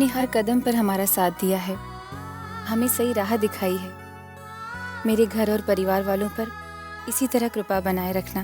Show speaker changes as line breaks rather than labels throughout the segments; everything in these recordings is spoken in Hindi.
आपने हर कदम पर हमारा साथ दिया है, हमें सही राह दिखाई है। मेरे घर और परिवार वालों पर इसी तरह कृपा बनाए रखना।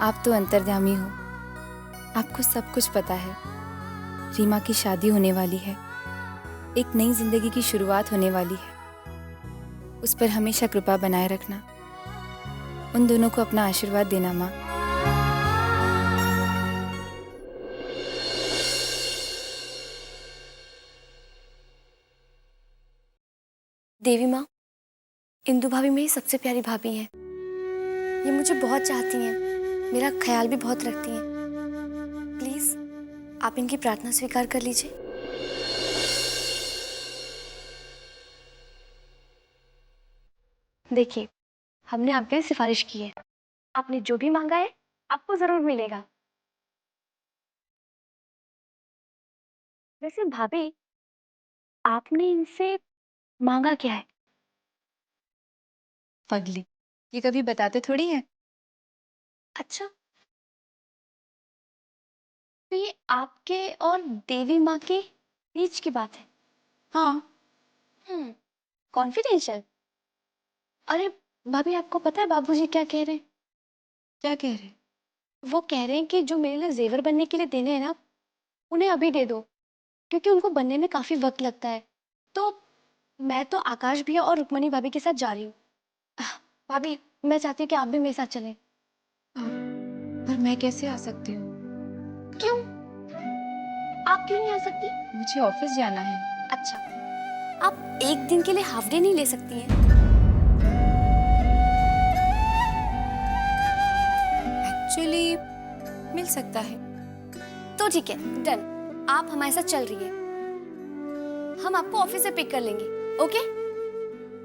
आप तो अंतर्यामी हो, आपको सब कुछ पता है। रीमा की शादी होने वाली है, एक नई जिंदगी की शुरुआत होने वाली है। उस पर हमेशा कृपा बनाए रखना। उन दोनों को अपना आशीर्वाद देना माँ।
देवी माँ, इंदु भाभी मेरी सबसे प्यारी भाभी हैं। ये मुझे बहुत चाहती हैं, मेरा ख्याल भी बहुत रखती हैं। प्लीज आप इनकी प्रार्थना स्वीकार कर लीजिए। देखिए, हमने आपके लिए सिफारिश की है। आपने जो भी मांगा है आपको जरूर मिलेगा। वैसे भाभी, आपने इनसे मांगा क्या है?
पगली, ये कभी बताते थोड़ी है।
अच्छा, तो ये आपके और देवी माँ के बीच की बात है?
हाँ।
कॉन्फिडेंशियल? अरे भाभी, आपको पता है बाबूजी क्या कह रहे हैं?
क्या कह रहे?
वो कह रहे हैं कि जो मेरे लिए जेवर बनने के लिए देने हैं ना, उन्हें अभी दे दो, क्योंकि उनको बनने में काफी वक्त लगता है। तो मैं तो आकाश भैया और रुक्मणी भाभी के साथ जा रही हूँ। भाभी, मैं चाहती हूँ कि आप भी मेरे साथ चलें।
पर मैं कैसे आ सकती हूँ?
क्यों? आप क्यों नहीं आ सकती?
मुझे ऑफिस जाना है।
अच्छा, आप एक दिन के लिए हाफ डे नहीं ले सकती हैं?
एक्चुअली मिल सकता है।
तो ठीक है, डन। आप हमारे साथ चल रही है, हम आपको ऑफिस से पिक कर लेंगे। ओके?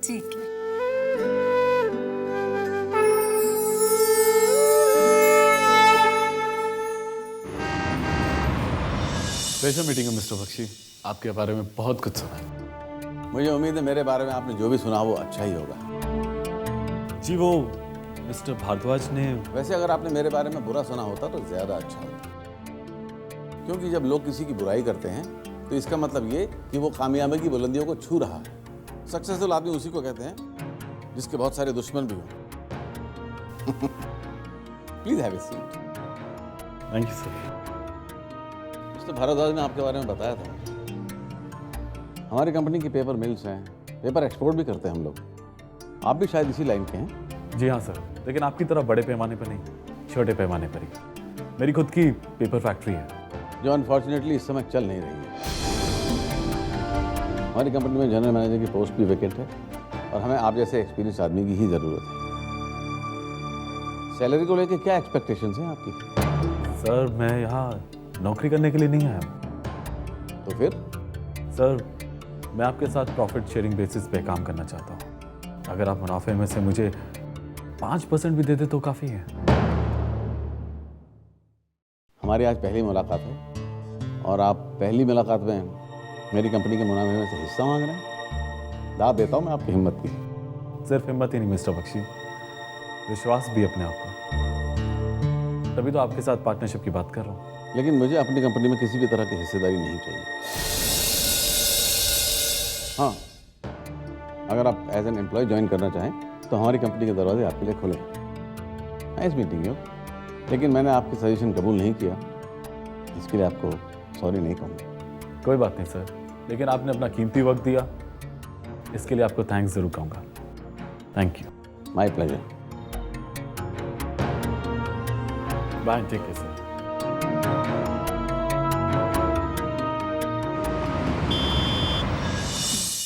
ठीक है।
प्लेजर मीटिंग है मिस्टर बख्शी, आपके बारे में बहुत कुछ सुना है।
मुझे उम्मीद है मेरे बारे में आपने जो भी सुना वो अच्छा ही होगा।
जी वो मिस्टर भारद्वाज ने
वैसे अगर आपने मेरे बारे में बुरा सुना होता तो ज़्यादा अच्छा होता, क्योंकि जब लोग किसी की बुराई करते हैं तो इसका मतलब ये कि वो कामयाबी की बुलंदियों को छू रहा है। सक्सेसफुल आदमी उसी को कहते हैं जिसके बहुत सारे दुश्मन भी हों। Please have a seat.
Thank you sir.
Mister Bhardwaj ने आपके बारे में बताया था, हमारी कंपनी की पेपर मिल्स हैं, पेपर एक्सपोर्ट भी करते हैं हम लोग। आप भी शायद इसी लाइन के हैं।
जी हाँ सर, लेकिन आपकी तरह बड़े पैमाने पर नहीं, छोटे पैमाने पर ही। मेरी खुद की पेपर फैक्ट्री है
जो अनफॉर्चुनेटली इस समय चल नहीं रही है। हमारी कंपनी में जनरल मैनेजर की पोस्ट भी वैकेंट है और हमें आप जैसे एक्सपीरियंस आदमी की ही ज़रूरत है। सैलरी को लेकर क्या एक्सपेक्टेशंस हैं आपकी?
सर मैं यहाँ नौकरी करने के लिए नहीं आया।
तो फिर?
सर मैं आपके साथ प्रॉफिट शेयरिंग बेसिस पे काम करना चाहता हूँ। अगर आप मुनाफे में से मुझे 5% भी दे दे तो काफ़ी है।
हमारी आज पहली मुलाकात है और आप पहली मुलाकात में मेरी कंपनी के मुनाफे में से हिस्सा मांग रहे हैं। दाद देता हूँ मैं आपकी हिम्मत की।
सिर्फ हिम्मत ही नहीं मिस्टर बख्शी, विश्वास भी अपने आप पर। तभी तो आपके साथ पार्टनरशिप की बात कर रहा हूँ।
लेकिन मुझे अपनी कंपनी में किसी भी तरह की हिस्सेदारी नहीं चाहिए। हाँ, अगर आप एज एन एम्प्लॉय ज्वाइन करना चाहें तो हमारी कंपनी के दरवाजे आपके लिए खुले हैं। नाइस मीटिंग यू, लेकिन मैंने आपकी सजेशन कबूल नहीं किया, इसके लिए आपको सॉरी नहीं कहूँगा।
कोई बात नहीं सर, लेकिन आपने अपना कीमती वक्त दिया, इसके लिए आपको थैंक्स जरूर कहूँगा। Thank you.
My pleasure.
Bye, take care sir.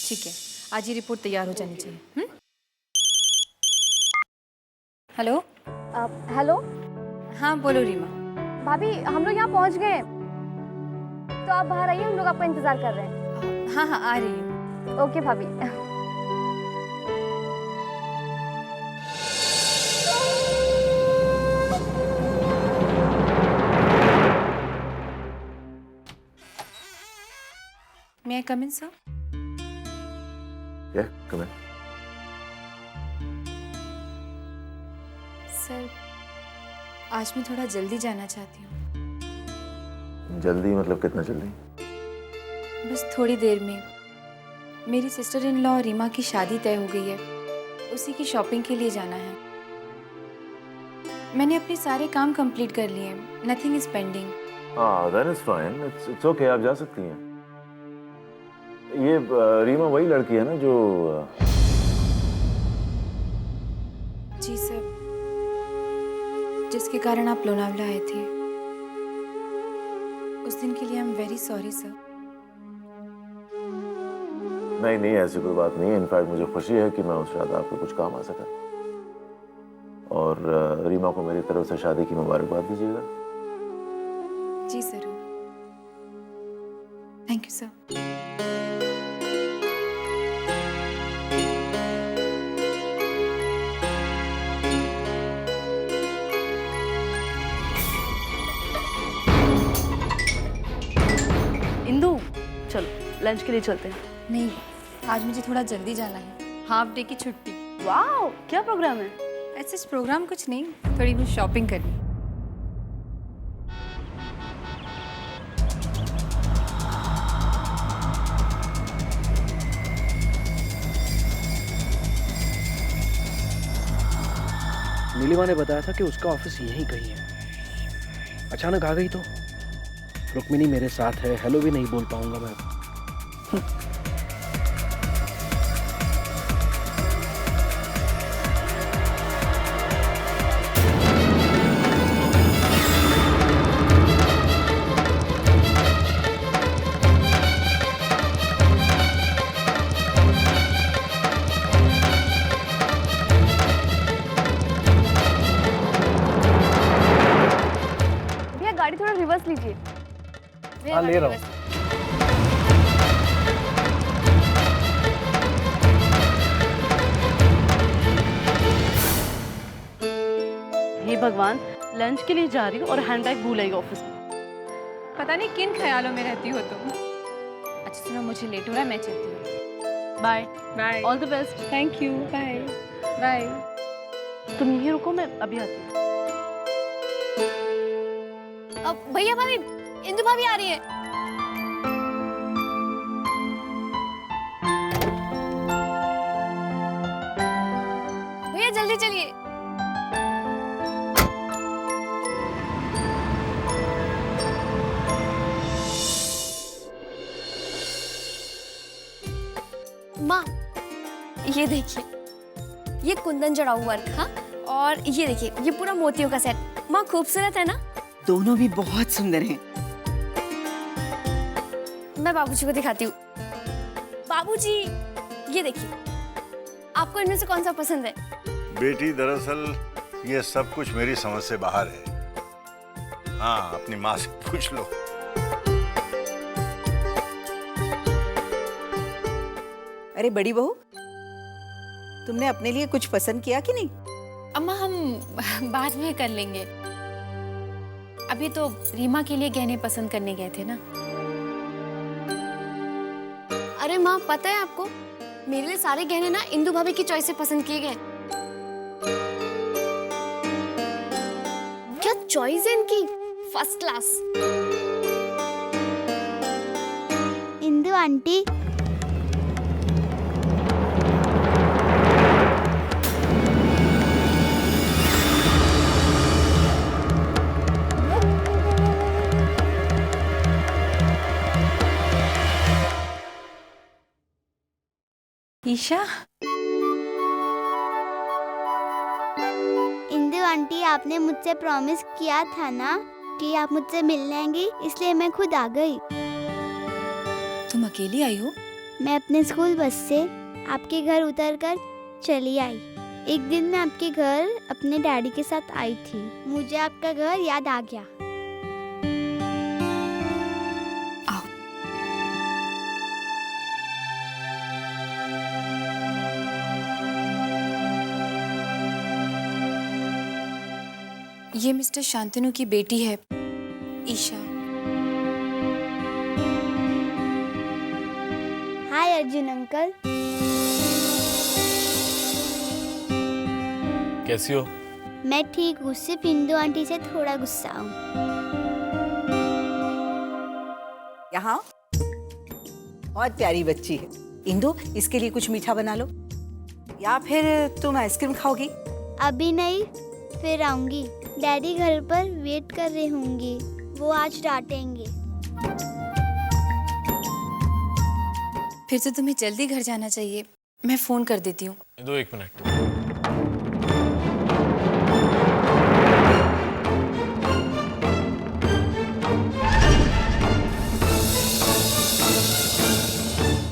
ठीक है, आज ही रिपोर्ट तैयार हो जानी चाहिए। हेलो।
हेलो
हाँ बोलो रीमा।
भाभी, हम लोग यहाँ पहुँच गए, तो आप बाहर आइए, हम लोग आपका इंतजार कर रहे हैं।
हाँ हाँ आ रही हूँ।
ओके भाभी।
May I come in, sir?
Yeah, come in.
Sir, आज मैं थोड़ा जल्दी जाना चाहती हूँ।
जल्दी मतलब कितना जल्दी?
बस थोड़ी देर में मेरी सिस्टर इन लॉ रीमा की शादी तय हो गई है। उसी की शॉपिंग के लिए जाना है। मैंने अपने सारे काम कंप्लीट कर लिए हैं। Nothing is pending.
Then it's fine, it's okay, आप जा सकती हैं। ये रीमा वही लड़की है ना जो
जी सर, जिसके कारण आप लोनावला आए थे। उस दिन के लिए I am very sorry sir.
नहीं नहीं, ऐसी कोई बात नहीं है। इनफैक्ट मुझे खुशी है कि मैं उस रात आपको कुछ काम आ सका। और रीमा को मेरी तरफ से शादी की मुबारकबाद दीजिएगा।
जी जरूर। Thank you sir.
इंदु, चलो लंच के लिए चलते हैं।
नहीं, आज मुझे थोड़ा जल्दी जाना है। हाफ डे की छुट्टी।
वाह, क्या प्रोग्राम है?
ऐसे प्रोग्राम कुछ नहीं, थोड़ी बहुत शॉपिंग करनी।
नीलिमा ने बताया था कि उसका ऑफिस यहीं कहीं है। अचानक आ गई तो रुक्मिणी मेरे साथ है, हेलो भी नहीं बोल पाऊंगा मैं।
भैया गाड़ी थोड़ा रिवर्स लीजिए।
हाँ, ले रहा हूँ।
हे भगवान, लंच के लिए जा रही हूँ और हैंडबैग भूल आई ऑफिस में।
पता नहीं किन ख्यालों में रहती हो तुम। अच्छा सुनो, मुझे लेट हो रहा है, मैं चलती हूँ।
Bye
bye.
All the best.
Thank you. Bye bye.
तुम यहीं रुको, मैं अभी आती हूँ।
भैया भाभी, इंदु भाभी आ रही है। भैया जल्दी चलिए। माँ, ये देखिए, ये कुंदन जड़ाऊ वर्क। हाँ, और ये देखिए, ये पूरा मोतियों का सेट। माँ खूबसूरत है ना?
दोनों भी बहुत सुंदर हैं।
मैं बाबूजी को दिखाती हूँ। बाबूजी, ये देखिए, आपको इनमें से कौन सा पसंद है?
बेटी, दरअसल ये सब कुछ मेरी समझ से बाहर है। हाँ, अपनी माँ से पूछ लो।
अरे बड़ी बहू, तुमने अपने लिए कुछ पसंद किया कि नहीं?
अम्मा, हम बाद में कर लेंगे। अभी तो रीमा के लिए गहने पसंद करने गए थे ना।
अरे माँ, पता है आपको, मेरे लिए सारे गहने ना इंदु भाभी की चॉइस से पसंद किए गए। क्या चॉइस है इनकी, first class.
Indu aunty,
Isha,
Indu aunty, आपने मुझसे प्रॉमिस किया था ना कि आप मुझसे मिलने आएंगी, इसलिए मैं खुद आ गई।
तुम अकेली आई हो?
मैं अपने स्कूल बस से आपके घर उतरकर चली आई। एक दिन मैं आपके घर अपने डैडी के साथ आई थी। मुझे आपका घर याद आ गया।
ये मिस्टर शांतनु की बेटी है, ईशा।
हाय अर्जुन अंकल।
कैसी हो?
मैं ठीक हूँ, सिर्फ इंदु आंटी से थोड़ा गुस्सा हूँ।
यहाँ बहुत प्यारी बच्ची है। इंदु, इसके लिए कुछ मीठा बना लो, या फिर तुम आइसक्रीम खाओगी?
अभी नहीं, फिर आऊंगी। डैडी घर पर वेट कर रहे होंगे, वो आज डांटेंगे।
फिर तो तुम्हें जल्दी घर जाना चाहिए। मैं फोन कर देती हूँ।
दो 1 मिनट।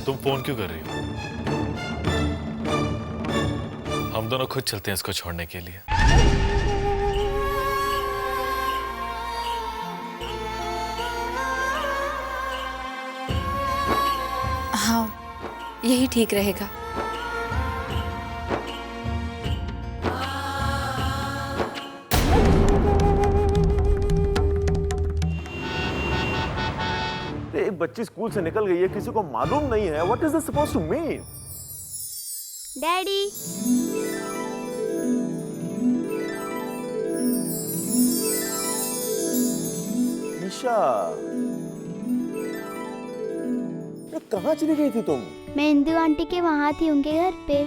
तुम फोन क्यों कर रही हो? हम दोनों खुद चलते हैं इसको छोड़ने के लिए।
हाँ, यही ठीक रहेगा।
एक बच्ची स्कूल से निकल गई है, किसी को मालूम नहीं है। What is this supposed to mean?
Daddy,
Isha, ये कहाँ चली गई थी तुम?
मैं इंदु आंटी के वहाँ थी, उनके घर पे।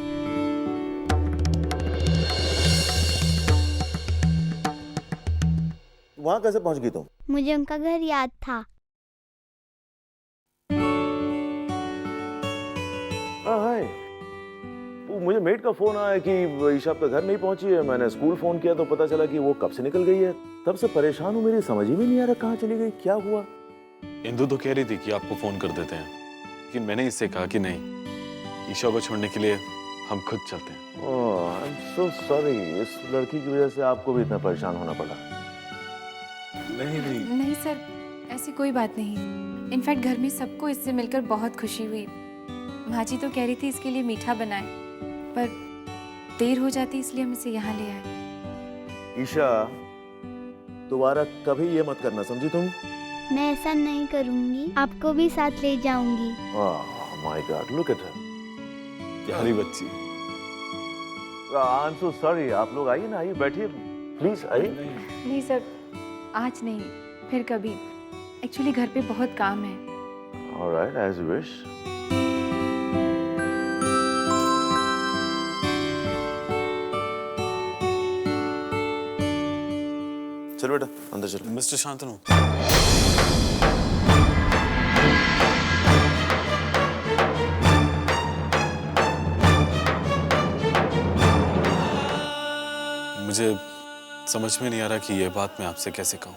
वहाँ कैसे पहुँच गई तुम?
मुझे उनका घर याद था।
हाय, मुझे मेट का फोन आया कि ईशा आपका घर नहीं पहुंची है। मैंने स्कूल फोन किया तो पता चला कि वो कब से निकल गई है। तब से परेशान हूँ, मेरी समझ ही में नहीं आ रहा कहाँ चली गई, क्या हुआ।
इंदु तो कह रही थी कि आपको फोन कर देते हैं, लेकिन मैंने इससे कहा कि नहीं, ईशा को छोड़ने के लिए हम खुद चलते हैं।
ओह, आई एम सो सॉरी। इस लड़की की वजह से आपको भी इतना परेशान होना पड़ा।
नहीं
नहीं सर, ऐसी कोई बात नहीं। इनफैक्ट घर में सबको इससे मिलकर बहुत खुशी हुई। माँ जी तो कह रही थी इसके लिए मीठा बनाए, पर देर हो जाती इसलिए हम इसे यहाँ ले आए।
ईशा, दोबारा कभी ये मत करना, समझी तुम?
मैं ऐसा नहीं करूँगी, आपको भी साथ ले जाऊंगी।
Oh my God, look at her,
प्यारी बच्ची।
I am so sorry. आप लोग आइए ना, आइए, बैठिए प्लीज, आइए।
नहीं सर, आज नहीं, फिर कभी। एक्चुअली घर पे बहुत काम है।
Alright, as you wish. चल बेटा, अंदर चलो।
मिस्टर शांतनु, मुझे समझ में नहीं आ रहा कि ये बात मैं आपसे कैसे कहूं,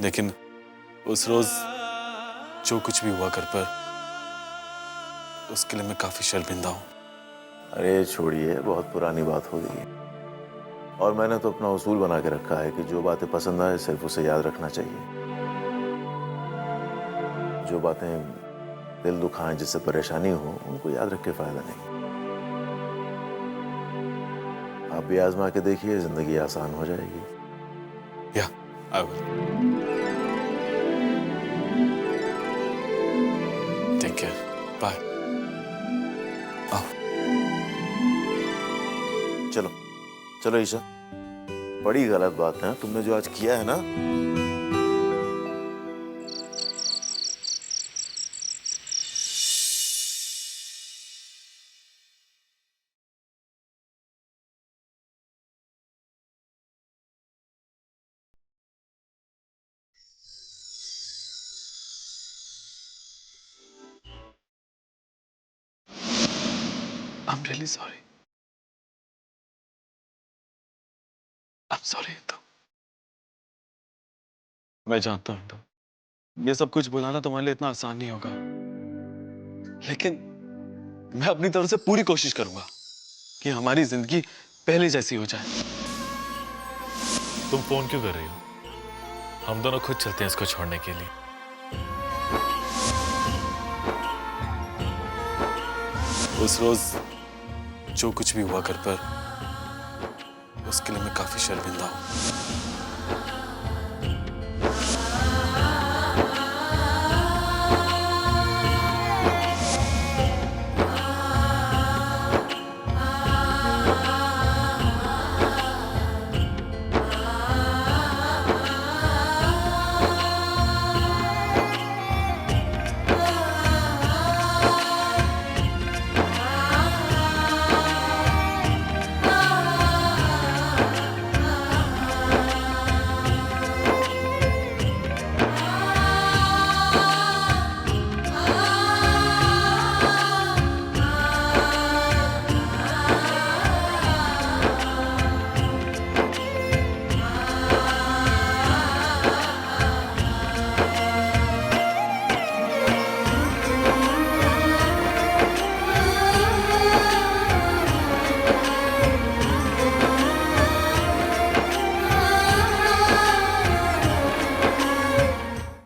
लेकिन उस रोज जो कुछ भी हुआ घर पर, उसके लिए मैं काफी शर्मिंदा हूं।
अरे छोड़िए, बहुत पुरानी बात हो गई है। और मैंने तो अपना उसूल बना के रखा है कि जो बातें पसंद आए सिर्फ उसे याद रखना चाहिए। जो बातें दिल दुखाएं, जिससे परेशानी हो, उनको याद रख के फायदा नहीं। आप भी आजमा के देखिए, जिंदगी आसान हो जाएगी।
या, I will. Take care. Bye. आओ।
चलो चलो ईशा, बड़ी गलत बात है तुमने जो आज किया है ना।
I'm really sorry. I'm sorry तो। मैं जानता हूँ तो ये सब कुछ बुलाना तुम्हारे लिए इतना आसान नहीं होगा, लेकिन मैं अपनी तरफ से पूरी कोशिश करूंगा कि हमारी जिंदगी पहले जैसी हो जाए।
तुम फोन क्यों कर रही हो? हम दोनों खुद चलते हैं इसको छोड़ने के लिए।
उस रोज जो कुछ भी हुआ घर पर, उसके लिए मैं काफी शर्मिंदा हूं।